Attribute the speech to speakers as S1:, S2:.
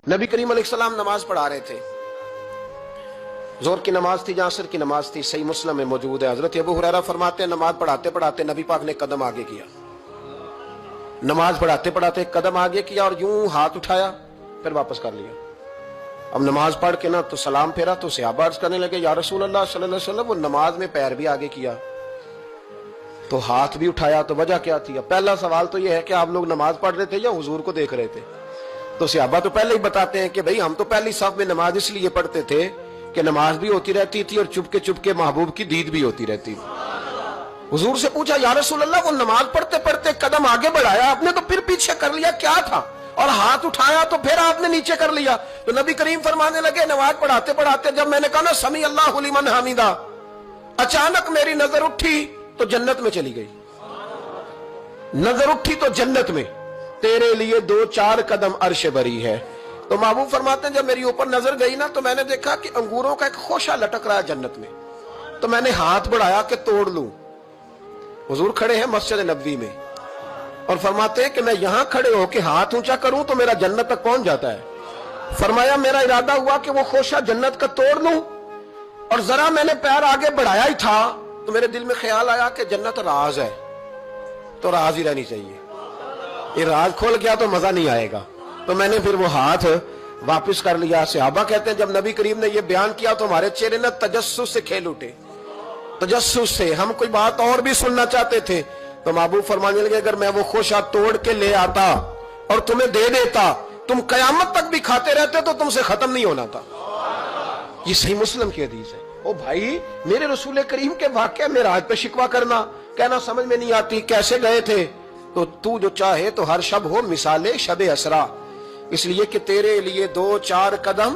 S1: नबी करीम अलैहिस्सलाम नमाज पढ़ा रहे थे, जोर की नमाज थी या असर की नमाज थी, सही मुस्लिम में मौजूद है। हजरत अबू हुरैरा फरमाते हैं नमाज पढ़ाते पढ़ाते नबी पाक ने कदम आगे किया, नमाज पढ़ाते पढ़ाते कदम आगे किया और यूं हाथ उठाया फिर वापस कर लिया। अब नमाज पढ़ के ना तो सलाम फेरा तो सहाबा अर्ज करने लगे या रसूल अल्लाह सल्लल्लाहु अलैहि वसल्लम, वो नमाज में पैर भी आगे किया तो हाथ भी उठाया, तो वजह क्या थी? अब पहला सवाल तो यह है कि आप लोग नमाज पढ़ रहे थे या हुजूर को देख रहे थे? तो सहाबा तो पहले ही बताते हैं कि भाई हम तो पहली साफ में नमाज इसलिए पढ़ते थे कि नमाज भी होती रहती थी और चुपके चुपके महबूब की दीद भी होती रहती थी। हुजूर से पूछा या रसूल अल्लाह, वो नमाज पढ़ते पढ़ते कदम आगे बढ़ाया आपने तो फिर पीछे कर लिया, क्या था? और हाथ उठाया तो फिर आपने नीचे कर लिया। तो नबी करीम फरमाने लगे नमाज पढ़ाते पढ़ाते जब मैंने कहा ना समी अल्लाहु लिमन हमीदा, अचानक मेरी नजर उठी तो जन्नत में चली गई। नजर उठी तो जन्नत में, तेरे लिए 2-4 कदम अर्श बरी है। तो महबूब फरमाते हैं जब मेरी ऊपर नजर गई ना तो मैंने देखा कि अंगूरों का एक खोशा लटक रहा है जन्नत में, तो मैंने हाथ बढ़ाया कि तोड़ लूं। हुजूर खड़े हैं मस्जिद नबवी में और फरमाते हैं कि मैं यहां खड़े होकर हाथ ऊंचा करूं तो मेरा जन्नत तक पहुंच जाता है। फरमाया मेरा इरादा हुआ कि वो खोशा जन्नत का तोड़ लूं और जरा मैंने पैर आगे बढ़ाया ही था तो मेरे दिल में ख्याल आया कि जन्नत राज है तो राज ही रहनी चाहिए, ये राज खोल गया तो मजा नहीं आएगा। तो मैंने फिर वो हाथ वापस कर लिया। सहाबा कहते हैं जब नबी करीम ने ये बयान किया तो हमारे चेहरे न तजस्सुस से खेल उठे, तजस्सुस से। हम कोई बात और भी सुनना चाहते थे तो महबूब फरमाने लगे अगर मैं वो खोशा तोड़ के ले आता और तुम्हें दे देता तुम कयामत तक भी खाते रहते तो तुमसे खत्म नहीं होना था। ये सही मुस्लिम की हदीस है। ओ भाई, मेरे रसूल करीम के वाक़या में राज पे शिकवा करना, कहना समझ में नहीं आती कैसे गए थे। तो तू जो चाहे तो हर शब हो मिसाले शबे असरा, इसलिए कि तेरे लिए 2-4 कदम